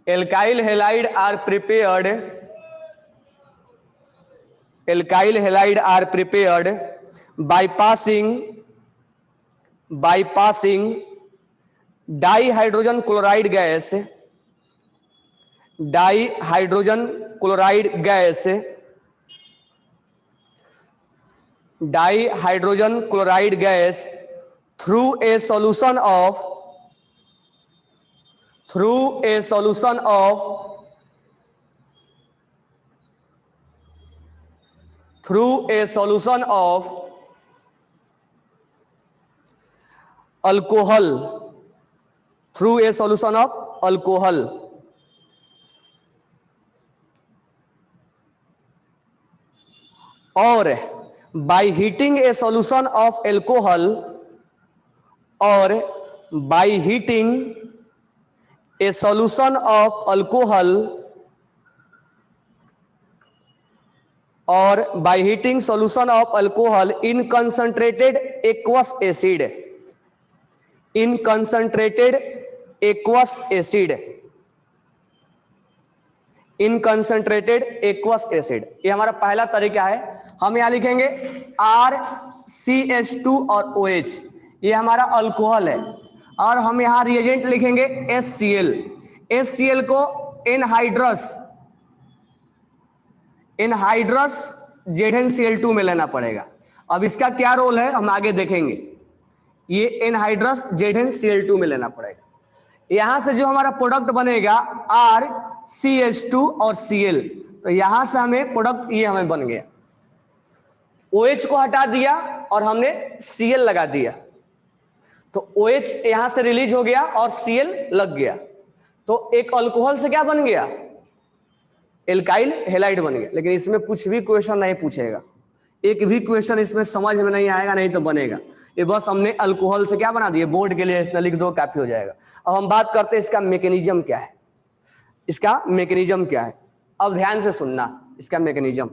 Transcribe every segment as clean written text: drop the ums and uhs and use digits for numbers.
Alkyl halide are prepared. Alkyl halide are prepared bypassing dihydrogen chloride gas. Dihydrogen chloride gas. Dihydrogen chloride gas through a solution of alcohol. Through a solution of alcohol. Or by heating a solution of alcohol, or by heating a solution of alcohol, or by heating solution of alcohol in concentrated aqueous acid. In concentrated aqueous acid. In concentrated aqueous acid. ये हमारा पहला तरीका है। हम यहाँ लिखेंगे RCH2 और OH, ये हमारा अल्कोहल है, और हम यहाँ रिएजेंट लिखेंगे HCl। HCl को एनहाइड्रस ZnCl2 में लेना पड़ेगा। अब इसका क्या रोल है हम आगे देखेंगे। ये एनहाइड्रस ZnCl2 में लेना पड़ेगा। यहां से जो हमारा प्रोडक्ट बनेगा RCH2 और Cl, तो यहां से हमें प्रोडक्ट ये हमें बन गया। OH को हटा दिया और हमने Cl लगा दिया, तो OH यहां से रिलीज हो गया और Cl लग गया, तो एक अल्कोहल से क्या बन गया, एल्काइल हैलाइड बन गया। लेकिन इसमें कुछ भी क्वेश्चन नहीं पूछेगा, एक भी क्वेश्चन इसमें समझ में नहीं आएगा, नहीं तो बनेगा। ये बस हमने अल्कोहल से क्या बना दिया, बोर्ड के लिए इसमें लिख दो, काफी हो जाएगा। अब हम बात करते हैं इसका मैकेनिज्म क्या है। इसका मैकेनिज्म क्या है, अब ध्यान से सुनना इसका मैकेनिज्म।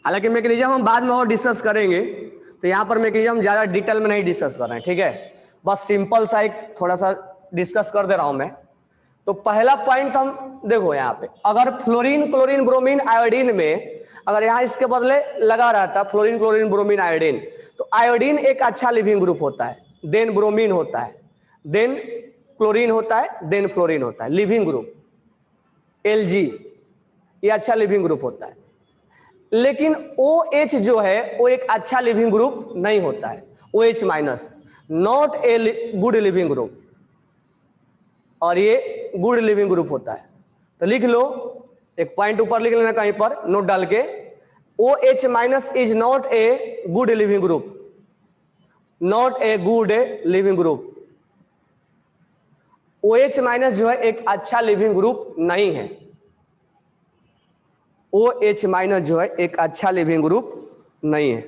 हालांकि मैकेनिज्म हम बाद में और डिस्कस करेंगे, तो यहाँ पर मैकेनिज्म ज्यादा डिटेल में नहीं डिस्कस कर रहे हैं, ठीक है। बस सिंपल सा एक थोड़ा सा डिस्कस कर दे रहा हूं मैं। तो पहला पॉइंट हम देखो, यहाँ पे अगर फ्लोरीन क्लोरीन ब्रोमीन आयोडीन में अगर यहाँ इसके बदले लगा रहता फ्लोरीन क्लोरीन ब्रोमीन आयोडीन, तो आयोडीन एक अच्छा लिविंग ग्रुप होता है, देन ब्रोमीन होता है, देन क्लोरीन होता है, देन फ्लोरीन होता है, लिविंग ग्रुप Lg, ये अच्छा लिविंग ग्रुप होता है। लेकिन OH जो है वो एक अच्छा लिविंग ग्रुप नहीं होता है, OH minus, not a good leaving group, और ये गुड लिविंग ग्रुप होता है। तो लिख लो, एक पॉइंट ऊपर लिख लेना कहीं पर नोट डाल के, OH minus is not a good leaving group, not a good leaving group. OH minus जो है एक अच्छा लिविंग ग्रुप नहीं है, OH माइनस जो है एक अच्छा लिविंग ग्रुप नहीं है,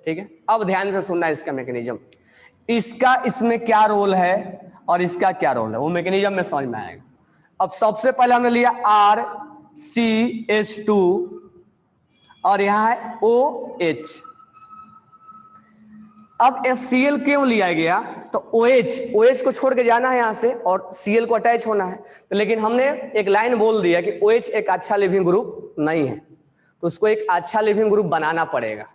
ठीक है। अब ध्यान से सुनना इसका मैकेनिज्म, इसका इसमें क्या रोल है और इसका क्या रोल है, वो मैकेनिज्म में समझ में आएगा। अब सबसे पहले हमने लिया RCH2 और यहां है OH। अब HCl क्यों लिया गया, तो OH को छोड़ के जाना है यहां से और Cl को अटैच होना है। तो लेकिन हमने एक लाइन बोल दिया कि OH एक अच्छा लिविंग ग्रुप नहीं है, तो उसको एक अच्छा लिविंग ग्रुप बनाना पड़ेगा।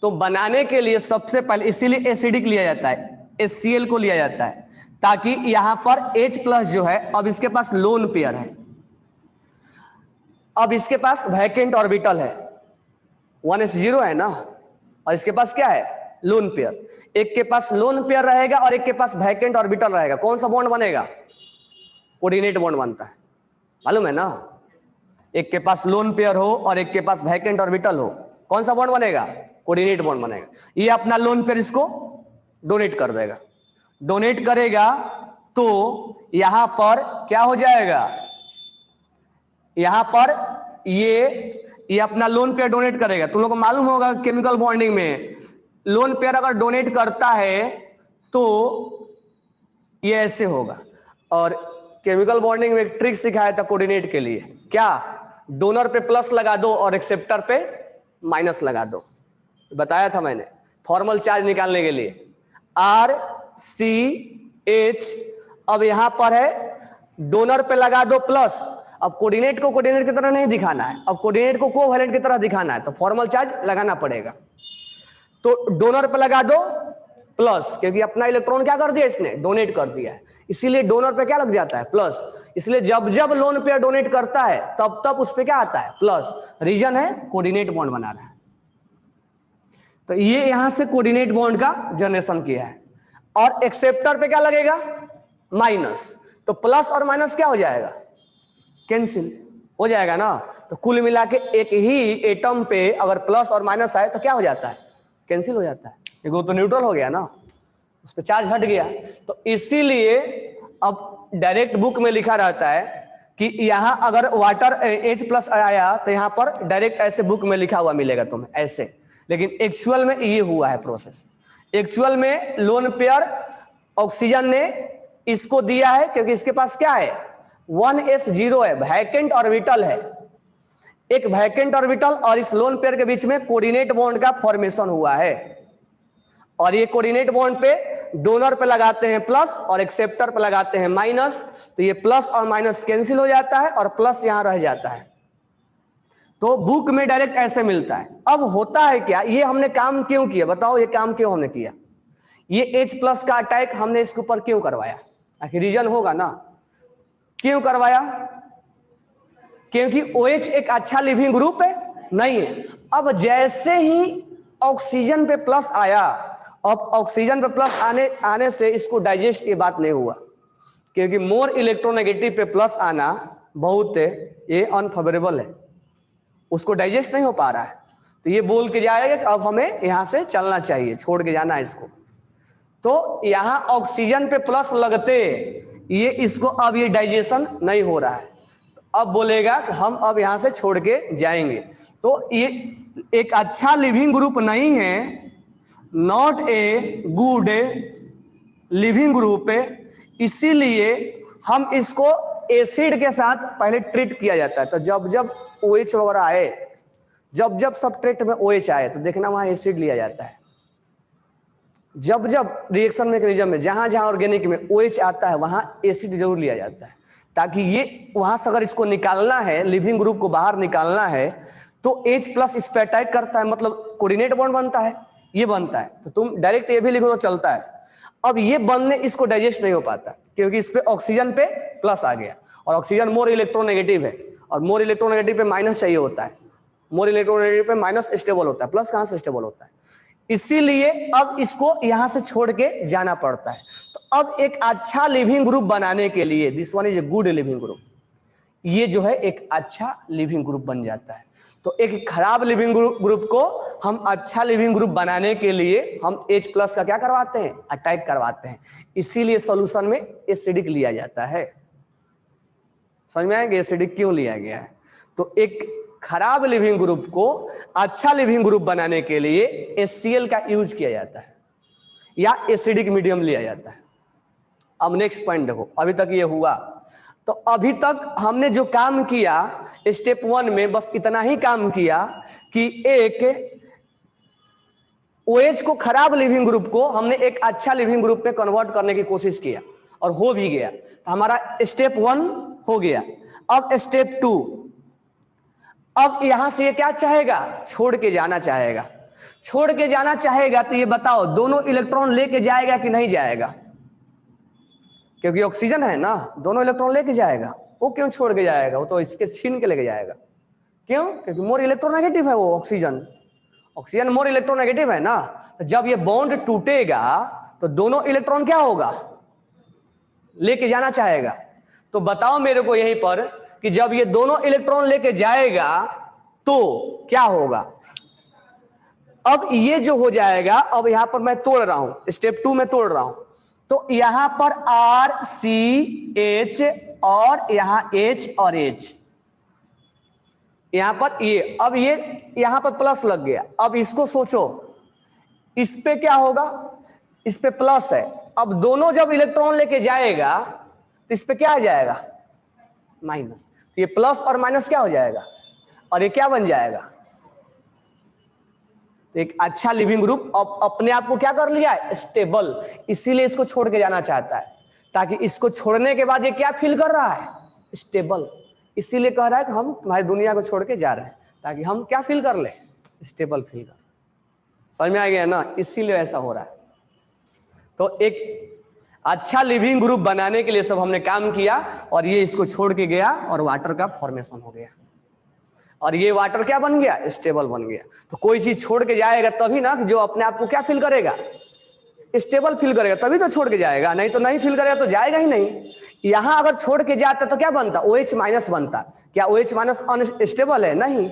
तो बनाने के लिए सबसे पहले इसीलिए एसिडिक लिया जाता है, HCl को लिया जाता है, ताकि यहां पर H प्लस जो है अब इसके पास लोन पेयर है, अब इसके पास वैकेंट ऑर्बिटल है, 1s0 है ना, और इसके पास क्या है, लोन पेयर। एक के पास लोन पेयर रहेगा और एक के पास वैकेंट ऑर्बिटल रहेगा, कौन सा बॉन्ड बनेगा, कोऑर्डिनेट बॉन्ड बनता है, मालूम है ना। एक के पास लोन पेयर हो और एक के पास वैकेंट ऑर्बिटल हो, कौन सा बॉन्ड बनेगा, कोऑर्डिनेट बॉन्ड बनेगा। ये अपना लोन पेयर इसको डोनेट कर देगा, डोनेट करेगा तो यहां पर क्या हो जाएगा, यहां पर ये अपना लोन पेयर डोनेट करेगा। तुम लोग को मालूम होगा केमिकल बॉन्डिंग में लोन पेयर अगर डोनेट करता है तो ये ऐसे होगा। और केमिकल बॉन्डिंग में एक ट्रिक सिखाया था कोऑर्डिनेट के लिए, क्या, डोनर पे प्लस लगा दो और एक्सेप्टर पे माइनस लगा दो, बताया था मैंने फॉर्मल चार्ज निकालने के लिए। RCH अब यहां पर है डोनर पे लगा दो प्लस। अब कोऑर्डिनेट को कोऑर्डिनेट की तरह नहीं दिखाना है, अब कोऑर्डिनेट को कोवैलेंट की तरह दिखाना है, तो फॉर्मल चार्ज लगाना पड़ेगा। तो डोनर पे लगा दो प्लस, क्योंकि अपना इलेक्ट्रॉन क्या कर दिया इसने, डोनेट कर दिया है, इसीलिए डोनर पे क्या लग जाता है, प्लस। इसलिए जब जब लोन पेयर डोनेट करता है तब तब उस पे क्या आता है, प्लस। रीजन है कोऑर्डिनेट बॉन्ड बना रहा है, तो ये यहां से कोऑर्डिनेट बॉन्ड का जनरेशन किया है। और एक्सेप्टर पे क्या लगेगा, माइनस। तो प्लस और माइनस क्या हो जाएगा, कैंसिल हो जाएगा ना। तो कुल मिला के एक ही एटम पे अगर प्लस और माइनस आए तो क्या हो जाता है, कैंसिल हो जाता है, क्योंकि वो तो न्यूट्रल हो गया ना, उस पर चार्ज हट गया। तो इसीलिए अब डायरेक्ट बुक में लिखा रहता है कि यहां अगर वाटर H+ आया तो यहां पर डायरेक्ट ऐसे बुक में लिखा हुआ मिलेगा तुम्हें ऐसे, लेकिन एक्चुअल में ये हुआ है प्रोसेस। एक्चुअल में लोन पेयर ऑक्सीजन ने इसको दिया है, क्योंकि इसके पास क्या है, 1s0 है, वैकेंट ऑर्बिटल है, एक वैकेंट ऑर्बिटल, और इस लोन पेयर के बीच में कोऑर्डिनेट बॉन्ड का फॉर्मेशन हुआ है। और ये कोऑर्डिनेट बॉन्ड पे डोनर पे लगाते हैं प्लस और एक्सेप्टर पे लगाते हैं माइनस, तो ये प्लस और माइनस कैंसिल हो जाता है और प्लस यहां रह जाता है। तो बुक में डायरेक्ट ऐसे मिलता है। अब होता है क्या, ये हमने काम क्यों किया, बताओ ये काम क्यों हमने किया, ये H+ का अटैक हमने इसके ऊपर क्यों करवाया, आखिर रीजन होगा ना, क्यों करवाया, क्योंकि OH एक अच्छा लिविंग ग्रुप है नहीं है। अब जैसे ही ऑक्सीजन पे प्लस आया, अब ऑक्सीजन पे प्लस आने से इसको डाइजेस्ट की बात नहीं हुआ, क्योंकि मोर इलेक्ट्रोनेगेटिव पे प्लस आना बहुत ये अनफेवरेबल है, उसको डाइजेस्ट नहीं हो पा रहा है। तो ये बोल के जाएगा कि अब हमें यहां से चलना चाहिए, छोड़ के जाना है इसको। तो यहां ऑक्सीजन पे प्लस लगते ये इसको अब ये डाइजेशन नहीं हो रहा है, तो अब बोलेगा कि हम अब यहां से छोड़ के जाएंगे। तो ये एक अच्छा लिविंग ग्रुप नहीं है, not a good leaving group है, इसीलिए हम इसको एसिड के साथ पहले ट्रीट किया जाता है। तो जब जब OH वगैरह आए, जब जब सब्सट्रेट में OH आए तो देखना वहां एसिड लिया जाता है। जब जब रिएक्शन मैकेनिज्म में जहां जहां ऑर्गेनिक में OH आता है वहां एसिड जरूर लिया जाता है, ताकि ये वहां से अगर इसको निकालना है, लिविंग ग्रुप को बाहर निकालना है, तो H+ इस पे अटैक करता है, मतलब कोऑर्डिनेट बॉन्ड बनता है, ये बनता है। तो तुम डायरेक्ट ये भी लिखो तो चलता है। अब ये बनने इसको डाइजेस्ट नहीं हो पाता, क्योंकि इस पे ऑक्सीजन पे प्लस आ गया, और ऑक्सीजन मोर इलेक्ट्रोनेगेटिव है, और मोर इलेक्ट्रोनेगेटिव पे माइनस चाहिए होता है, मोर इलेक्ट्रोनेगेटिव पे माइनस स्टेबल होता है, प्लस कहां से स्टेबल होता है। इसीलिए अब इसको यहां से छोड़ के जाना पड़ता है। तो अब एक अच्छा लिविंग ग्रुप बनाने के लिए, this one is a good leaving group, ये जो है एक अच्छा लिविंग ग्रुप बन जाता है। तो एक खराब लिविंग ग्रुप को हम अच्छा लिविंग ग्रुप बनाने के लिए हम H+ का क्या करवाते हैं, अटैक करवाते हैं। इसीलिए सॉल्यूशन में एसिडिक लिया जाता है। समझ में आएगा एसिडिक क्यों लिया गया है। तो एक खराब लिविंग ग्रुप को अच्छा लिविंग ग्रुप बनाने के लिए HCl का यूज किया जाता है, या एसिडिक मीडियम लिया जाता है। अब नेक्स्ट पॉइंट देखो, अभी तक ये हुआ। तो अभी तक हमने जो काम किया स्टेप 1 में, बस इतना ही काम किया कि एक OH को खराब लिविंग ग्रुप को हमने एक अच्छा लिविंग ग्रुप में कन्वर्ट करने की कोशिश किया, और हो भी गया। तो हमारा स्टेप 1 हो गया। अब स्टेप 2, अब यहां से ये क्या चाहेगा, छोड़ के जाना चाहेगा। छोड़ के जाना चाहेगा तो ये बताओ दोनों इलेक्ट्रॉन लेके जाएगा कि नहीं जाएगा, क्योंकि ऑक्सीजन है ना, दोनों इलेक्ट्रॉन लेके जाएगा। वो क्यों छोड़ के जाएगा, वो तो इसके छीन के लेके जाएगा। क्यों, क्योंकि मोर इलेक्ट्रोनेगेटिव है वो ऑक्सीजन मोर इलेक्ट्रोनेगेटिव है ना। तो जब ये बॉन्ड टूटेगा तो दोनों इलेक्ट्रॉन क्या होगा, लेके जाना चाहेगा। तो बताओ मेरे को यहीं पर कि जब ये दोनों इलेक्ट्रॉन लेके जाएगा तो क्या होगा। अब ये जो हो जाएगा, अब यहां पर मैं तोड़ रहा हूं, स्टेप 2 में तोड़ रहा हूं। तो यहां पर RCH और यहां H और H, यहां पर ये, अब ये यहां पर प्लस लग गया। अब इसको सोचो, इस पे क्या होगा, इस पे प्लस है। अब दोनों जब इलेक्ट्रॉन लेके जाएगा तो इस पे क्या आ जाएगा, माइनस। तो ये प्लस और माइनस क्या हो जाएगा, और ये क्या बन जाएगा, तो एक अच्छा लिविंग ग्रुप अपने आप को क्या कर लिया है, स्टेबल। इसीलिए इसको छोड़ के जाना चाहता है, ताकि इसको छोड़ने के बाद ये क्या फील कर रहा है, स्टेबल। इसीलिए कह रहा है कि हम तुम्हारी दुनिया को छोड़ के जा रहे हैं ताकि हम क्या फील कर ले, स्टेबल फील कर। समझ में आ गया ना, इसीलिए ऐसा हो रहा है। तो एक अच्छा लिविंग ग्रुप बनाने के लिए सब हमने काम किया और ये इसको छोड़ के गया और वाटर का फॉर्मेशन हो गया और ये वाटर क्या बन गया, स्टेबल बन गया। तो कोई चीज छोड़ के जाएगा तभी ना जो अपने आप को क्या फील करेगा, स्टेबल फील करेगा, तभी तो छोड़ के जाएगा, नहीं तो नहीं फील करेगा तो जाएगा ही नहीं। यहां अगर छोड़ के जाता तो क्या बनता, OH माइनस बनता। क्या OH माइनस अनस्टेबल है, नहीं,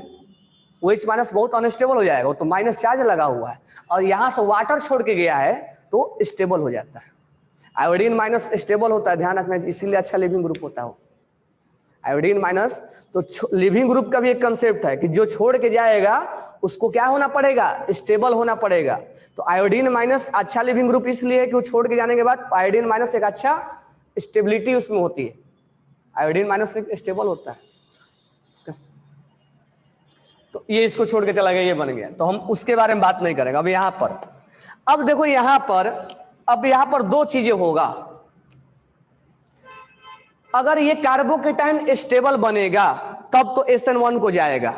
OH माइनस बहुत अनस्टेबल हो जाएगा, तो माइनस चार्ज लगा हुआ है। और यहां से वाटर छोड़ के गया है तो स्टेबल हो जाता है। आयोडीन माइनस स्टेबल होता है, ध्यान रखना, इसीलिए अच्छा लिविंग ग्रुप होता है आयोडीन माइनस। तो लिविंग ग्रुप का भी एक कंसेप्ट है कि जो छोड़ के जाएगा उसको क्या होना पड़ेगा, स्टेबल होना पड़ेगा। तो आयोडीन माइनस अच्छा लिविंग ग्रुप इसलिए है कि वो छोड़ के जाने के बाद आयोडीन माइनस एक अच्छा स्टेबिलिटी उसमें होती है, आयोडीन माइनस एक स्टेबल होता है। तो ये इसको छोड़ के चला गया, ये बन गया, तो हम उसके बारे में बात नहीं करेंगे अब यहां पर। अब देखो यहां पर, अब यहां पर दो चीजें होगा। अगर ये कार्बोकेटाइन स्टेबल बनेगा तब तो SN1 को जाएगा।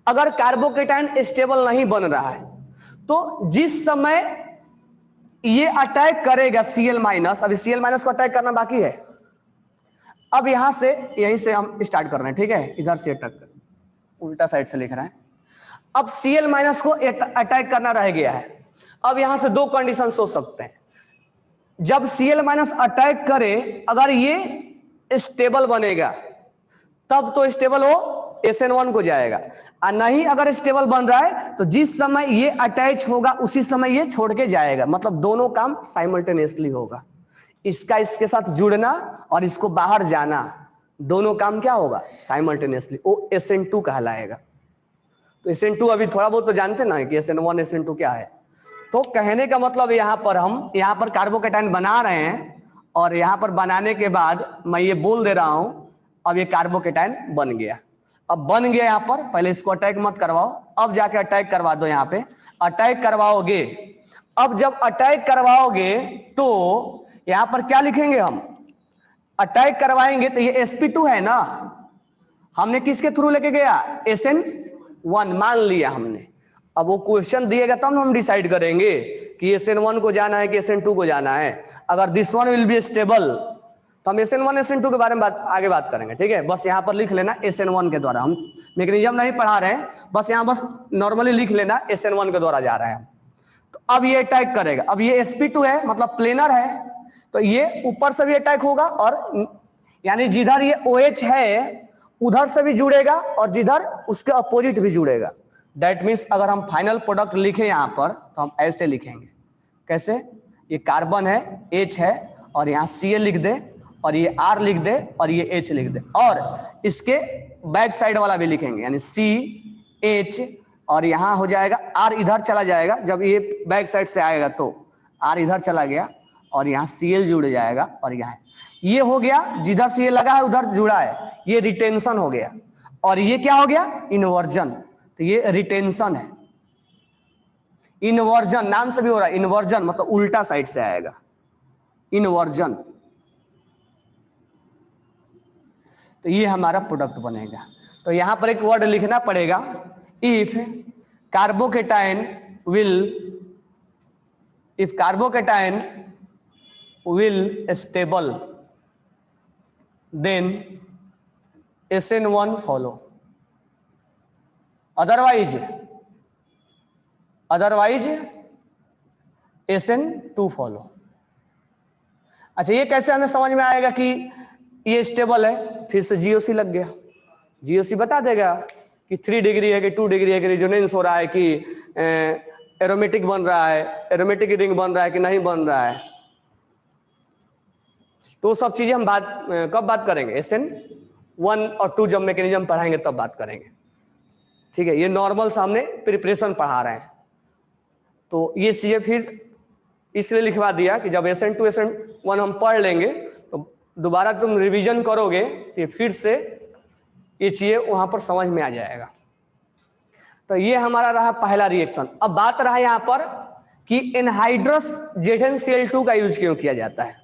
अगर कार्बोकेटाइन स्टेबल नहीं बन रहा है तो जिस समय ये अटैक करेगा Cl माइनस, अभी Cl माइनस को अटैक करना बाकी है। अब यहां से, यहीं से हम स्टार्ट कर रहे हैं, ठीक है, इधर से अटैक कर, उल्टा साइड से लिख रहा है। अब Cl माइनस को अटैक करना रह गया है। अब यहां से दो कंडीशन सोच सकते हैं। जब Cl माइनस अटैक करे, अगर ये स्टेबल बनेगा तब तो स्टेबल हो SN1 को जाएगा, और नहीं अगर स्टेबल बन रहा है तो जिस समय ये अटैच होगा उसी समय ये छोड़ के जाएगा। मतलब दोनों काम साइमल्टेनियसली होगा, इसका इसके साथ जुड़ना और इसको बाहर जाना, दोनों काम क्या होगा, साइमल्टेनियसली, वो SN2 कहलाएगा। तो SN2 अभी थोड़ा बहुत तो जानते ना कि SN1 SN2 क्या है। तो कहने का मतलब यहां पर हम यहां पर कार्बोकेटाइन बना रहे हैं और यहां पर बनाने के बाद मैं ये बोल दे रहा हूं अब ये कार्बोकेटाइन बन गया। अब बन गया यहां पर, पहले इसको अटैक मत करवाओ, अब जाके अटैक करवा दो, यहां पे अटैक करवाओगे। अब जब अटैक करवाओगे तो यहां पर क्या लिखेंगे हम, अटैक करवाएंगे तो ये sp2 है ना, हमने किसके थ्रू लेके गया, SN1 मान लिया हमने। अब वो क्वेश्चन दिएगा तब हम डिसाइड करेंगे कि SN1 को जाना है कि SN2 को जाना है। अगर this one will be stable तो हम SN1 SN2 के बारे में आगे बात करेंगे, ठीक है। बस यहाँ पर लिख लेना SN1 के द्वारा, हम मैकेनिज्म नहीं पढ़ा रहे हैं, बस यहाँ बस नॉर्मली लिख लेना SN1 के द्वारा जा रहा है। तो अब ये अटैक करेगा, अब ये sp2 है मतलब प्लेनर है, तो ये ऊपर से भी अटैक होगा और यानी जिधर ये OH है उधर से भी जुड़ेगा और जिधर उसके अपोजिट भी जुड़ेगा। दैट मीन्स अगर हम फाइनल प्रोडक्ट लिखें यहाँ पर तो हम ऐसे लिखेंगे, कैसे, ये कार्बन है, H है, और यहाँ Cl लिख दे और ये R लिख दे और ये H लिख दे, और इसके बैक साइड वाला भी लिखेंगे यानी CH, और यहाँ हो जाएगा R इधर चला जाएगा, जब ये बैक साइड से आएगा तो R इधर चला गया और यहाँ Cl जुड़ जाएगा और यहाँ ये हो गया, जिधर से ये लगा है उधर जुड़ा है, ये रिटेंशन हो गया। और ये क्या हो गया, इन्वर्जन, तो ये रिटेंशन है। इन्वर्जन नाम से भी हो रहा है, इन्वर्जन मतलब उल्टा साइड से आएगा, इन्वर्जन। तो ये हमारा प्रोडक्ट बनेगा। तो यहां पर एक वर्ड लिखना पड़ेगा, if carbocation will stable then SN1 follow, otherwise SN2 follow. अच्छा ये कैसे हमें समझ में आएगा कि ये स्टेबल है, फिर से GOC लग गया, GOC बता देगा कि 3 डिग्री है कि 2 डिग्री है, कि रेजोनेंस हो रहा है कि एरोमेटिक बन रहा है, एरोमेटिक रिंग बन रहा है कि नहीं बन रहा है। तो सब चीजें हम कब बात करेंगे, SN1 और 2 जब मैकेनिज्म पढ़ाएंगे तब बात करेंगे, ठीक है। ये नॉर्मल सामने प्रिपरेशन पढ़ा रहे हैं, तो ये चीजें फिर इसलिए लिखवा दिया कि जब SN2 SN1 हम पढ़ लेंगे तो दोबारा तुम रिवीजन करोगे तो फिर से ये चीजें वहां पर समझ में आ जाएगा। तो ये हमारा रहा पहला रिएक्शन। अब बात रहा यहां पर कि एनहाइड्रस ZnCl2 का यूज क्यों किया जाता है,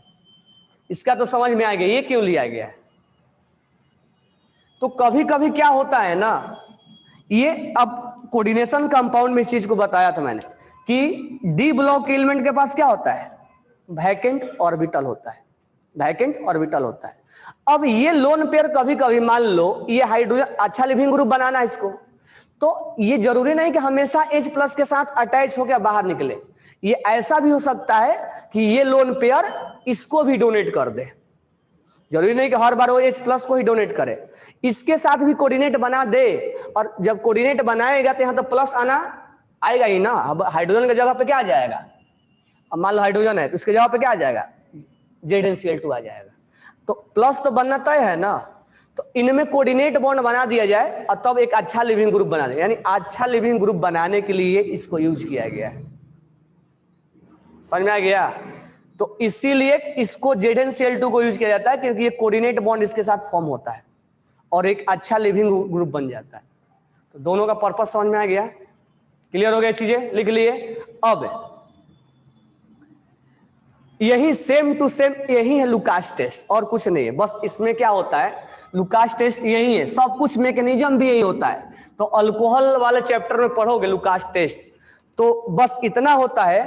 इसका तो समझ में आ गया ये क्यों लिया गया है। तो कभी कभी क्या होता है ना, ये अब कोऑर्डिनेशन कंपाउंड में इस चीज को बताया था मैंने कि डी ब्लॉक एलिमेंट के पास क्या होता है, वैकेंट ऑर्बिटल होता है, वैकेंट ऑर्बिटल होता है। अब ये लोन पेयर कभी कभी मान लो ये हाइड्रोजन अच्छा लिविंग ग्रुप बनाना है इसको, तो ये जरूरी नहीं कि हमेशा H+ के साथ अटैच होकर बाहर निकले, ये ऐसा भी हो सकता है कि ये लोन पेयर इसको भी डोनेट कर दे, जरूरी नहीं कि हर बार वो H+ को ही डोनेट करे, इसके साथ भी कोऑर्डिनेट बना दे। और जब कोऑर्डिनेट बनाएगा तो यहां तो प्लस आना आएगा ही ना। अब हाइड्रोजन की जगह पे क्या आ जाएगा, अब मान लो हाइड्रोजन है तो इसके जगह पे क्या आ जाएगा, ZnCl2 आ जाएगा, तो प्लस तो बनना तय है ना। तो इनमें कोऑर्डिनेट बॉन्ड बना दिया जाए और तब एक अच्छा लिविंग ग्रुप बना दे, यानी अच्छा लिविंग ग्रुप बनाने के लिए इसको यूज किया गया है। समझ में आ गया। तो इसीलिए इसको ZnCl2 को यूज किया जाता है क्योंकि ये कोऑर्डिनेट बॉन्ड इसके साथ फॉर्म होता है और एक अच्छा लिविंग ग्रुप बन जाता है। तो दोनों का पर्पस समझ में आ गया, क्लियर हो गया, चीजें लिख लिए। अब यही सेम टू सेम यही है लुकास टेस्ट, और कुछ नहीं है। बस इसमें क्या होता है, लुकास टेस्ट यही है, सब कुछ मैकेनिज्म भी यही होता है। तो अल्कोहल वाले चैप्टर में पढ़ोगे लुकास टेस्ट, तो बस इतना होता है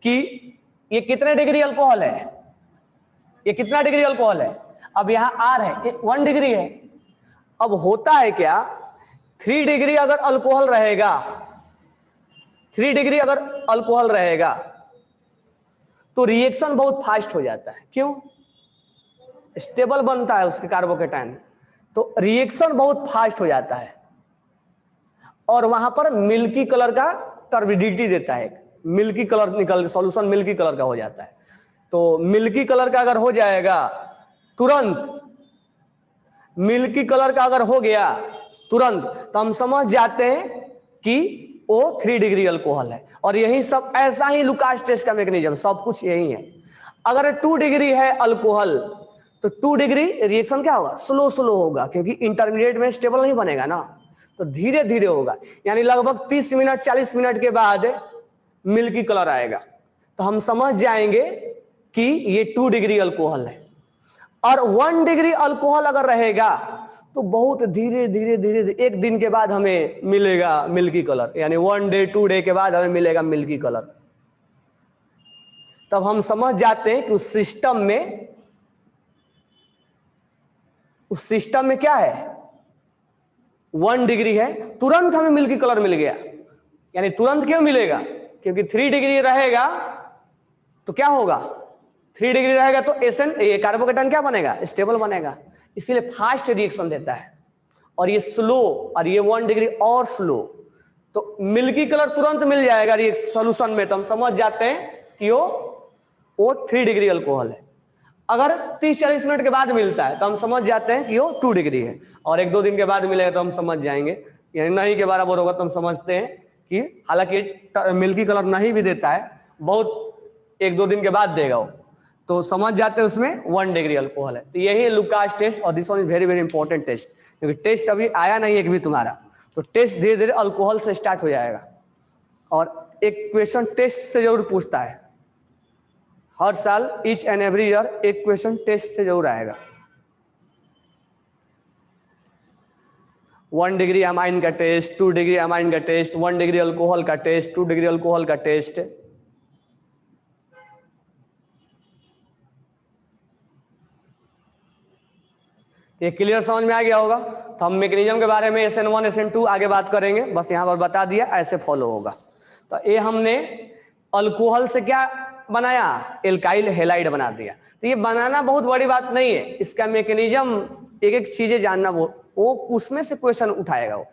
कि ये कितने डिग्री अल्कोहल है, ये कितना डिग्री अल्कोहल है, अब यहां R है, 1 डिग्री है। अब होता है क्या, 3 डिग्री अगर अल्कोहल रहेगा, 3 डिग्री अगर अल्कोहल रहेगा तो रिएक्शन बहुत फास्ट हो जाता है। क्यों, स्टेबल बनता है उसके कार्बोकेटाइन, तो रिएक्शन बहुत फास्ट हो जाता है और वहां पर मिल्की कलर का टर्बिडिटी देता है, मिल्की कलर निकल, सॉल्यूशन मिल्की कलर का हो जाता है। तो मिल्की कलर का अगर हो जाएगा तुरंत, मिल्की कलर का अगर हो गया तुरंत, तो हम समझ जाते हैं कि वो 3 डिग्री अल्कोहल है। और यही सब, ऐसा ही लुकास टेस्ट का मैकेनिज्म, सब कुछ यही है। अगर 2 डिग्री है अल्कोहल तो 2 डिग्री रिएक्शन क्या होगा, स्लो स्लो होगा, क्योंकि इंटरमीडिएट में स्टेबल नहीं बनेगा ना, तो धीरे धीरे होगा। यानी लगभग 30 मिनट 40 मिनट के बाद मिल्की कलर आएगा, तो हम समझ जाएंगे कि ये 2 डिग्री अल्कोहल है। और 1 डिग्री अल्कोहल अगर रहेगा तो बहुत धीरे धीरे धीरे धीरे एक दिन के बाद हमें मिलेगा मिल्की कलर, यानी 1 डे 2 डे के बाद हमें मिलेगा मिल्की कलर। तब हम समझ जाते हैं कि उस सिस्टम में क्या है, 1 डिग्री है, तुरंत हमें मिल्की कलर मिल गया। यानी तुरंत क्यों मिलेगा, क्योंकि 3 डिग्री रहेगा तो क्या होगा, 3 डिग्री रहेगा तो ये कार्बोकेटाइन क्या बनेगा, स्टेबल बनेगा, इसीलिए फास्ट रिएक्शन देता है। और ये स्लो, और ये 1 डिग्री और स्लो, तो मिल्की कलर तुरंत मिल जाएगा सॉल्यूशन में, तो हम समझ जाते हैं कि वो 3 डिग्री अल्कोहल है। अगर 30-40 मिनट के बाद मिलता है तो हम समझ जाते हैं कि वो 2 डिग्री है, और 1-2 दिन के बाद मिलेगा तो हम समझ जाएंगे, यानी नहीं के बराबर होगा तो हम समझते हैं कि, हालांकि मिल्की कलर नहीं भी देता है, बहुत 1-2 दिन के बाद देगा वो, तो समझ जाते हैं उसमें 1 डिग्री अल्कोहल है। तो यही है लुकास टेस्ट, और this one is very very important test, क्योंकि टेस्ट अभी आया नहीं एक भी तुम्हारा, तो टेस्ट धीरे धीरे अल्कोहल से स्टार्ट हो जाएगा। और एक क्वेश्चन टेस्ट से जरूर पूछता है हर साल, ईच एंड एवरी ईयर एक क्वेश्चन टेस्ट से जरूर आएगा। 1 डिग्री अमाइन का टेस्ट, 2 डिग्री अमाइन का टेस्ट, 1 डिग्री अल्कोहल का टेस्ट, 2 डिग्री अल्कोहल का टेस्ट। ये क्लियर समझ में आ गया होगा। तो हम मैकेनिज्म के बारे में SN1 SN2 आगे बात करेंगे, बस यहां पर बता दिया, ऐसे फॉलो होगा। तो ये हमने अल्कोहल से क्या बनाया, एल्काइल हेलाइड बना दिया। तो ये बनाना बहुत बड़ी बात नहीं है, इसका मैकेनिज्म एक एक चीजें जानना, वो उसमें से क्वेश्चन उठाएगा वो।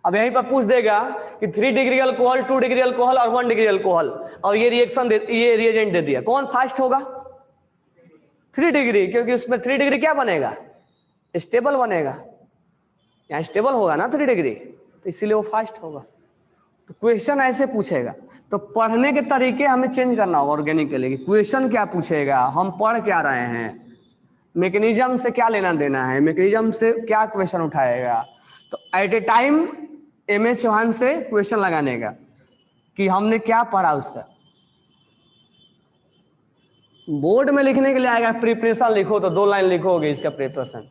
अब यहीं पर पूछ देगा कि 3 डिग्री अल्कोहल, 2 डिग्री अल्कोहल और 1 डिग्री अल्कोहल, और ये रिएक्शन ये रिएजेंट दे दिया, कौन फास्ट होगा, 3 डिग्री, क्योंकि उसमें 3 डिग्री क्या बनेगा, स्टेबल बनेगा, यहाँ स्टेबल होगा ना 3 डिग्री, तो इसीलिए वो फास्ट होगा। तो क्वेश्चन ऐसे पूछेगा, तो पढ़ने के तरीके हमें चेंज करना होगा ऑर्गेनिक के लिए। क्वेश्चन क्या पूछेगा, हम पढ़ क्या रहे हैं, मैकेनिज्म से क्या लेना देना है, मैकेनिज्म से क्या क्वेश्चन उठाएगा। तो at a time MS Chauhan से क्वेश्चन लगाने का कि हमने क्या पढ़ा उससे। बोर्ड में लिखने के लिए आएगा प्रिपरेशन लिखो तो 2 लाइन लिखोगे इसका प्रिपरेशन,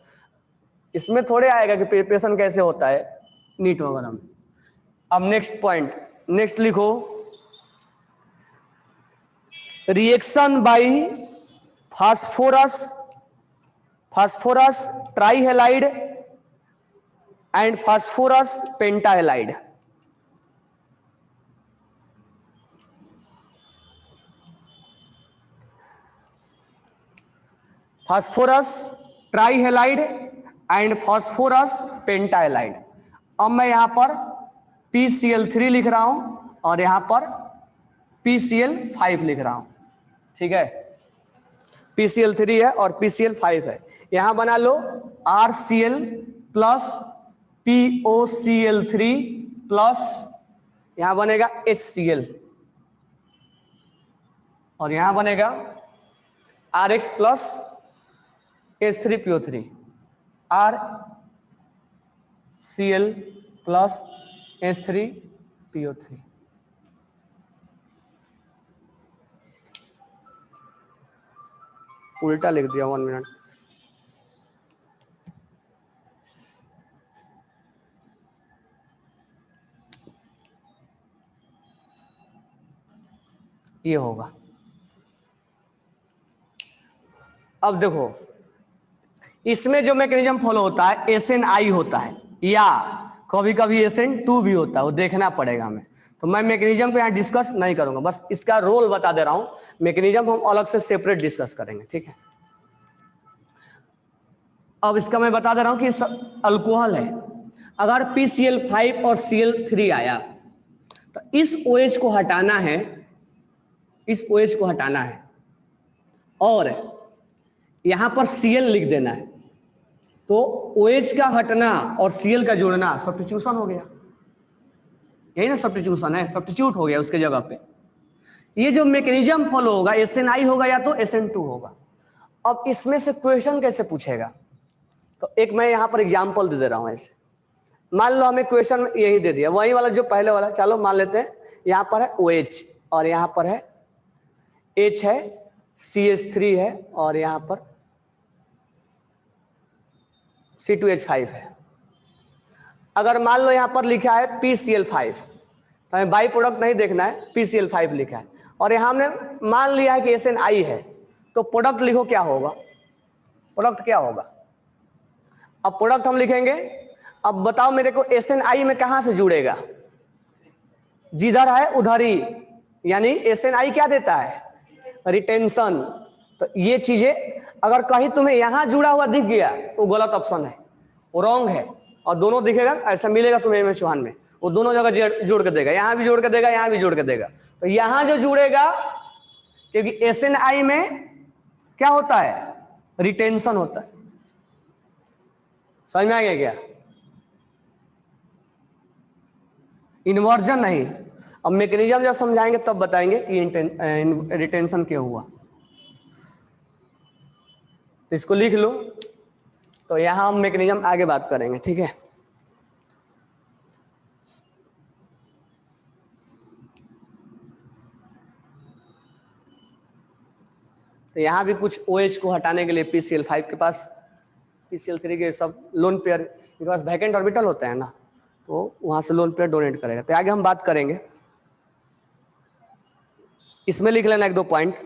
इसमें थोड़े आएगा कि प्रिपरेशन कैसे होता है नीट वगैरह में। अब नेक्स्ट पॉइंट, नेक्स्ट लिखो, reaction by phosphorus ट्राइहेलाइड and phosphorus pentahalide. Phosphorus ट्राइहेलाइड and phosphorus pentahalide. अब मैं यहां पर PCl3 लिख रहा हूं और यहां पर PCl5 लिख रहा हूं, ठीक है। PCl3 है और PCl5 है, यहां बना लो RCl प्लस POCl3 प्लस यहां बनेगा HCl और यहां बनेगा RH plus H3PO3, RCl plus H3PO3। उल्टा लिख दिया, 1 मिनट। ये होगा। अब देखो इसमें जो मैकेनिज्म फॉलो होता है SNI होता है या कभी कभी SN2 भी होता है, वो देखना पड़ेगा हमें, तो मैं मैकेनिज्म पे यहाँ डिस्कस नहीं करूंगा, बस इसका रोल बता दे रहा हूं। मैकेनिज्म हम अलग से सेपरेट डिस्कस करेंगे, ठीक है। अब इसका मैं बता दे रहा हूं कि अल्कोहल है, अगर PCl5 और Cl3 आया तो इस OH को हटाना है, इस OH को हटाना है और यहां पर Cl लिख देना है, तो OH का हटना और Cl का जोड़ना सब्स्टिट्यूशन हो गया, यही ना सब्स्टिट्यूशन है, सब्स्टिट्यूट हो गया उसके जगह पे। ये जो मैकेनिज्म फॉलो होगा SNI होगा या तो SN2 होगा। अब इसमें से क्वेश्चन कैसे पूछेगा, तो एक मैं यहां पर एग्जांपल दे रहा हूं। ऐसे मान लो हमें क्वेश्चन यही दे दिया, वही वाला जो पहले वाला, चलो मान लेते हैं यहां पर है OH और यहां पर है H है, CH3 है और यहां पर C2H5 है। अगर मान लो यहां पर लिखा है PCl5, तो हमें बाई प्रोडक्ट नहीं देखना है, PCl5 लिखा है और यहां हमने मान लिया है कि SNI है, तो प्रोडक्ट लिखो क्या होगा, प्रोडक्ट क्या होगा। अब प्रोडक्ट हम लिखेंगे, अब बताओ मेरे को SNI में कहां से जुड़ेगा, जिधर है उधर ही, यानी SNI क्या देता है, रिटेंशन। तो ये चीजें अगर कहीं तुम्हें यहां जुड़ा हुआ दिख गया वो गलत ऑप्शन है, वो रॉन्ग है, और दोनों दिखेगा ऐसा मिलेगा तुम्हें एमएस चौहान में, वो दोनों जगह जोड़ के देगा, यहां भी जोड़ के देगा, यहां भी जोड़ के देगा। तो यहां जो जुड़ेगा, क्योंकि SNI में क्या होता है, रिटेंशन होता है। समझ में आ गया क्या, इन्वर्जन नहीं। अब मैकेनिज्म जब समझाएंगे तब बताएंगे कि रिटेंशन क्या हुआ, तो इसको लिख लो। तो यहां हम मैकेनिज्म आगे बात करेंगे, ठीक है। तो यहां भी कुछ OH को हटाने के लिए PCl5 के पास, PCl3 के सब लोन पेयर के पास वैकेंट ऑर्बिटल होता है ना, तो वहां से लोन पेयर डोनेट करेगा। तो आगे हम बात करेंगे, इसमें लिख लेना 1-2 point.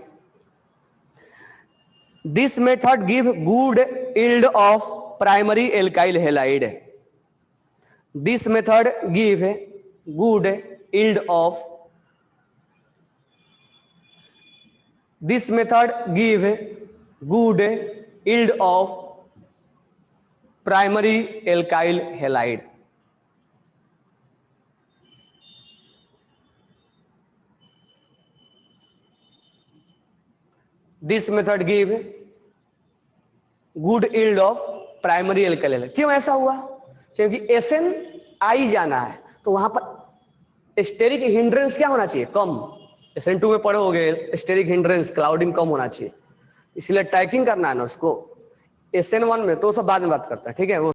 This method give good yield of primary alkyl halide. This method give good yield of, this method give good yield of primary alkyl halide. This method give good yield of primary alkyl halide. क्यों ऐसा हुआ, क्योंकि SNI जाना है तो वहां पर steric hindrance क्या होना चाहिए, कम। SN2 में पढ़े हो गए, स्टेरिक हिंड्रेंस क्लाउडिंग कम होना चाहिए, इसलिए टैकिंग करना है ना उसको। SN1 में तो सब बाद में बात करता है, ठीक है वो